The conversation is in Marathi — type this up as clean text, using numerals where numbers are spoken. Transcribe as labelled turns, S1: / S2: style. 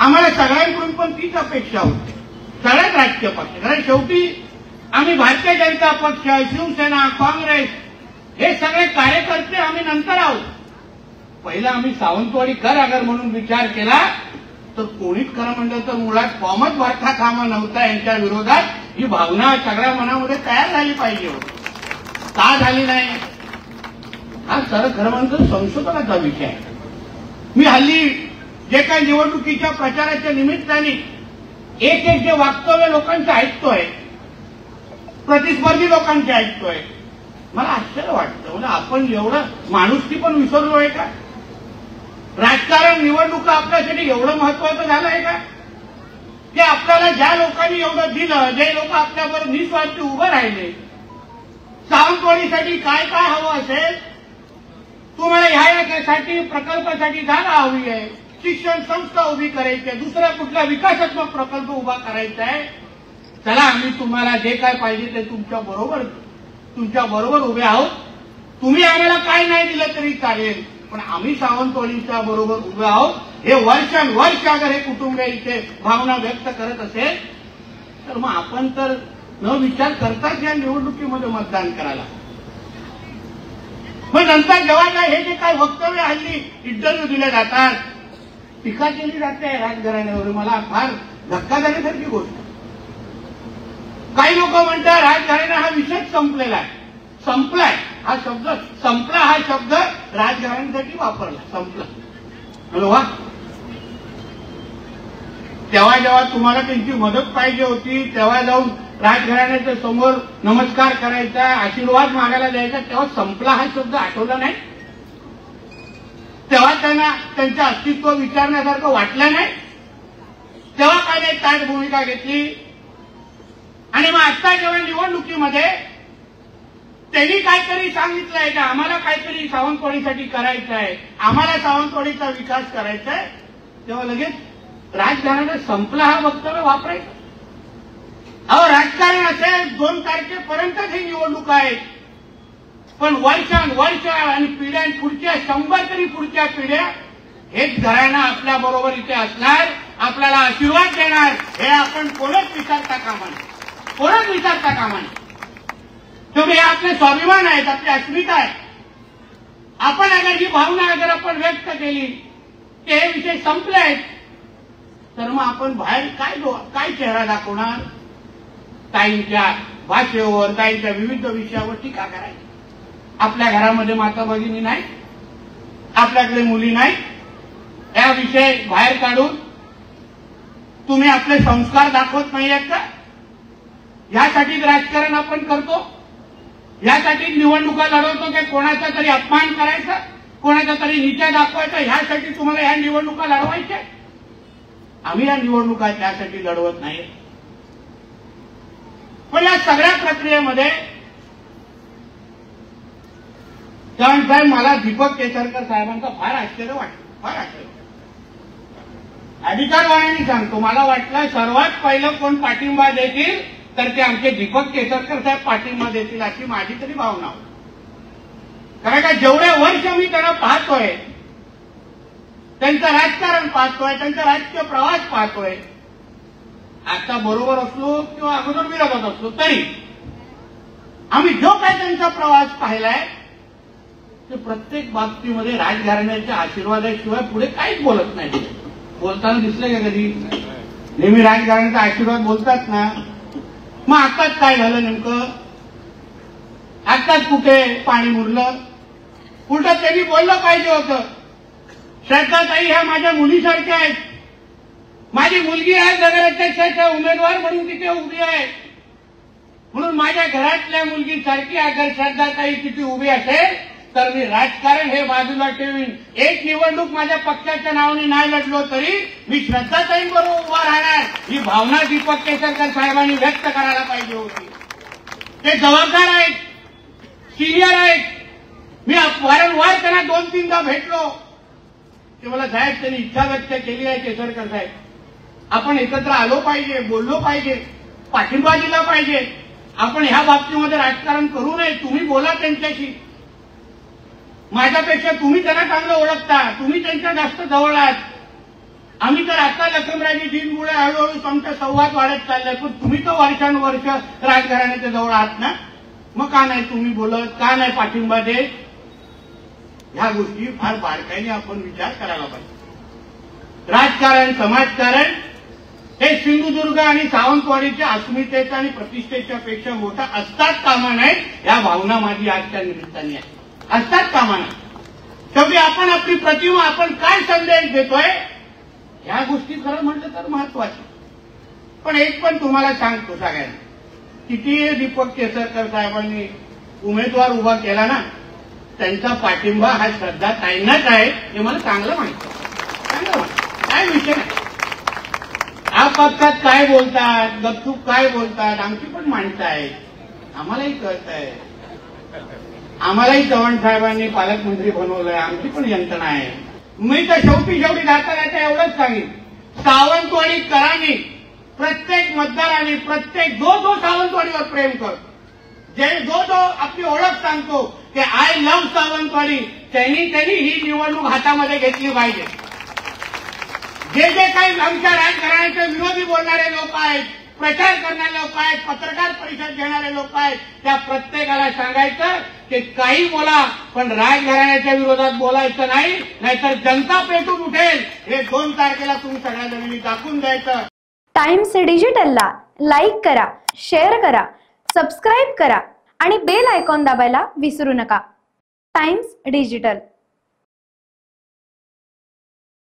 S1: आम्हाला सगळ्यांकडून पण तीच अपेक्षा होती, सगळ्याच राजकीय पक्ष. कारण शेवटी आम्ही भारतीय जनता पक्ष, शिवसेना, काँग्रेस हे सगळे कार्यकर्ते आम्ही नंतर आहोत. पहिला आम्ही सावंतवाडी कर अगर म्हणून विचार केला तर कोणीच खरं म्हणलं तर मुळात फॉर्मच भरता कामा नव्हता यांच्या विरोधात. ही भावना सगळ्या मनामध्ये तयार झाली पाहिजे होती, का झाली नाही हा खरं म्हणजे संशोधनाचा विषय आहे. मी हल्ली जे काही निवडणुकीच्या प्रचाराच्या निमित्ताने एक एक जे वक्तव्य लोकांचे ऐकतोय, प्रतिस्पर्धी लोकांचे ऐकतोय, मला आश्चर्य वाटतं. म्हणजे आपण एवढं माणुसकी पण विसरलोय का? राजकारण निवडणुका आपल्यासाठी एवढं महत्वाचं झालं आहे का? की आपल्याला ज्या लोकांनी एवढं दिलं, जे लोक आपल्याबरोबर निस्वार्थी उभं राहिले, सावंतवाडीसाठी काय काय हवं असेल, तुम्हाला ह्यासाठी प्रकल्पासाठी जागा हवी आहे, शिक्षण संस्था उभी करायची आहे, दुसरा कुठला विकासात्मक प्रकल्प उभा करायचा आहे, चला आम्ही तुम्हाला जे काय पाहिजे ते तुमच्या बरोबर उभे आहोत. तुम्ही आम्हाला काय नाही दिलं तरी चालेल, पण आम्ही सावंतवाडीच्या बरोबर उभे आहोत. हे वर्षानुवर्ष अगर हे कुटुंबीय इथे भावना व्यक्त करत असेल तर मग आपण तर न विचार करताच या निवडणुकीमध्ये मतदान करायला. मग नंतर जेव्हा हे जे काय वक्तव्य हल्ली इंटरव्ह्यू दिले जातात, टीका केली जाते राजघराण्यावर, मला फार धक्का देण्यासारखी गोष्ट. काही लोक म्हणतात राजघराणा हा विषयच संपलेला आहे, संपलाय हा शब्द, संपला हा शब्द राजघराण्यासाठी वापरला, संपला. हॅलो वा, तेव्हा जेव्हा तुम्हाला त्यांची मदत पाहिजे होती तेव्हा जाऊन राजघराण्याच्या समोर नमस्कार करायचा, आशीर्वाद मागायला द्यायचा, तेव्हा संपला हा शब्द आठवला नाही, तेव्हा त्यांना त्यांचं अस्तित्व विचारण्यासारखं वाटलं नाही, तेव्हा काय नाही ताट भूमिका घेतली. आणि मग आता जेव्हा निवडणुकीमध्ये त्यांनी काहीतरी सांगितलंय का आम्हाला काहीतरी सावंतवाडीसाठी करायचं आहे, आम्हाला सावंतवाडीचा विकास करायचा आहे, तेव्हा लगेच राजघराणा संपला हा वक्तव्य वापरायचं. अहो राजकारण असेल 2 तारखेपर्यंतच ही निवडणूक आहे, पण वर्ष आणि पिढ्या पुढच्या 100 तरी पुढच्या पिढ्या हेच घराणं आपल्या बरोबर इथे असणार, आपल्याला आशीर्वाद देणार, हे आपण कोणच विचारता कामा नये, कोणच विचारता कामा नये. तुम्ही आपले स्वाभिमान आहेत, आपली अस्मिता आहे. आपण अगर ही भावना अगर आपण व्यक्त केली की हे विषय संपले आहेत, तर मग आपण बाहेर काय चेहरा दाखवणार? ताईंच्या भाषेवर, ताईंच्या विविध विषयावर टीका करायची. आपल्या घरामध्ये माता भगिनी नाही, आपल्याकडे मुली नाही, या विषय बाहेर काढून तुम्ही आपले संस्कार दाखवत नाहीयेत का? यासाठीच राजकारण आपण करतो, यासाठी निवडणुका लढवतो की कोणाचा तरी अपमान करायचा, कोणाचा तरी नीचा दाखवायचा, ह्यासाठी तुम्हाला ह्या निवडणुका लढवायच्या? आम्ही या निवडणुका त्यासाठी लढवत नाही. पण या सगळ्या प्रक्रियेमध्ये साहेब मला दीपक केसरकर साहेबांचा फार आश्चर्य वाटतं, फार आश्चर्य. अधिकारवाण्याने सांगतो, मला वाटलं सर्वात पहिलं कोण पाठिंबा देतील तर ते आमचे दीपक केसरकर साहेब पाठिंबा देतील अशी माझी तरी भावना होती. कारण का जेवढे वर्ष मी त्यांना पाहतोय, त्यांचं राजकारण पाहतोय, त्यांचा राजकीय प्रवास पाहतोय, आता बरोबर असलो किंवा अगोदर विरोधात असलो तरी आम्ही जो काय त्यांचा प्रवास पाहिलाय ते प्रत्येक बाबतीमध्ये राजघराण्याच्या आशीर्वादाशिवाय पुढे काहीच बोलत नाही. बोलताना दिसलं का कधी? नेहमी राजघराण्याचा आशीर्वाद बोलतात ना. मग आताच काय झालं नेमकं? आताच कुठे पाणी मुरलं? उलट त्यांनी बोललं पाहिजे होतं, श्रद्धाताई ह्या माझ्या मुलीसारख्या आहेत, माझी मुलगी आहे नगराध्यक्षाच्या उमेदवार म्हणून तिथे उभी आहे, म्हणून माझ्या घरातल्या मुलगीसारखी अगर श्रद्धाताई तिथे उभी असेल तर मी राजकारण हे बाजूला ठेवीन. एक निवडणूक माझ्या पक्षाच्या नावाने नाही लढलो तरी मी श्रद्धाताईंबरोबर उभा राहणार, ही भावना दीपक केसरकर साहेबांनी व्यक्त करायला पाहिजे होती. ते जबाबदार आहेत, सिनियर आहेत. मी वारंवार त्यांना 2-3दा भेटलो. ते मला साहेब त्यांनी इच्छा व्यक्त केली आहे केसरकर साहेब, आपण एकत्र आलो पाहिजे, बोललो पाहिजे, पाठिंबा दिला पाहिजे, आपण ह्या बाबतीमध्ये राजकारण करू नये. तुम्ही बोला त्यांच्याशी, माझ्यापेक्षा तुम्ही त्यांना चांगलं ओळखता, तुम्ही त्यांच्या जास्त जवळ आहात. आम्ही तर आता लक्ष्मणराजे दिनमुळे हळूहळू तुमचा संवाद वाढत चाललाय, पण तुम्ही तर वर्षानुवर्ष राजघराण्याच्या जवळ आहात ना, मग का नाही तुम्ही बोलत, का नाही पाठिंबा देत? ह्या गोष्टी फार बारकाईने आपण विचार करायला पाहिजे. राजकारण, समाजकारण हे सिंधुदुर्ग आणि सावंतवाडीच्या अस्मितेचा आणि प्रतिष्ठेच्या पेक्षा मोठा असतात कामा नये, या भावना माझी आजच्या निमित्ताने आहे. असतात कामा नये. शेवटी आपण आपली प्रतिमा, आपण काय संदेश देतोय, ह्या गोष्टी खरं म्हटलं तर महत्वाच्या. पण एक पण तुम्हाला सांगतो सगळ्यांना, किती दीपक केसरकर साहेबांनी उमेदवार उभा केला ना, त्यांचा पाठिंबा हा श्रद्धाताईंनाच आहे, हे मला चांगलं माहिती आहे. चांगलं माहिती, काय विषय नाही. आपापसात काय बोलतात, गपचूप काय बोलतात, आमची पण माणसं आहेत, आम्हालाही कळत आहे. आम्हालाही चव्हाण साहेबांनी पालकमंत्री बनवलंय, आमची पण यंत्रणा आहे. मी तर शेवटी जाता एवढंच सांगेन, सावंतवाडीकरांनी प्रत्येक मतदारांनी, प्रत्येक जो सावंतवाडीवर प्रेम करतो, जो आपली ओळख सांगतो की आय लव्ह सावंतवाडी, त्यांनी ही निवडणूक हातामध्ये घेतली पाहिजे. जे काही आमच्या राजघराण्याचे विरोधी बोलणारे लोक आहेत, प्रचार करणारे लोक आहेत, पत्रकार परिषद घेणारे लोक आहेत, त्या प्रत्येकाला सांगायचं की काही बोला, पण राजघराण्याच्या विरोधात बोलायचं नाही, नाहीतर जनता पेटून उठेल. हे 2 तारखेला तुम्ही सगळ्या जणांनी दाखवून द्यायचं.
S2: टाइम्स डिजिटलला लाईक करा, शेअर करा, सबस्क्राईब करा आणि बेल आयकॉन दाबायला विसरू नका. Times digital.